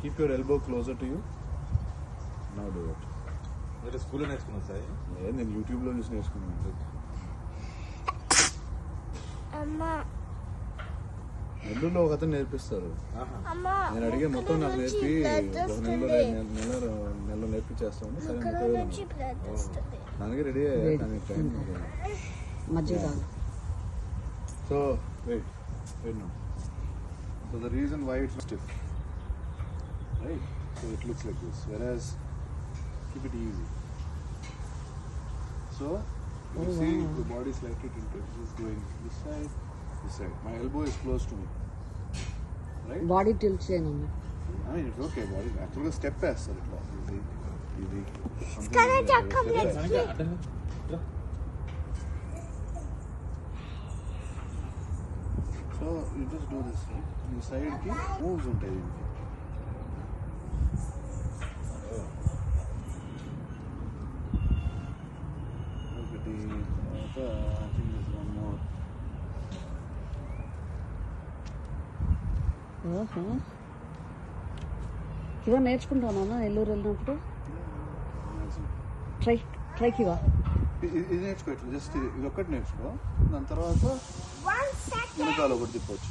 Keep your elbow closer to you. Now do it. మీరు స్కూల్లో నేర్చుకున్నాను సార్. లేదు, నేను యూట్యూబ్లో చూసి నేర్చుకున్నాను. నెల్లూరులో ఒక అతను నేర్పిస్తారు. నేను అడిగే మొత్తం నాకు నేర్పి ఒక నెలలో నేర్పించేస్తాను. దానికి రెడీ అయ్యాను. Time so wait no. So the reason why it's stiff, right? So it looks like this. Whereas keep it easy. So you see the body slightly tilted. This is going this side, this side. My elbow is close to me, right? Body tilt cheyanu. I mean it's okay. Body actually step as sir. Easy. So you just do this, right? ఈ side కి moves ఉంటాయి. ఒకటి తర్వాత I think there's one more. ఇవా నేర్చుకుంటానా నెల్లూరు వెళ్ళినప్పుడు? Try కివా ఇది నేర్చుకో. Just ఇది ఒక్కటి నేర్చుకో. దాని తర్వాత వెనకాల ఒకటి తిప్పొచ్చు.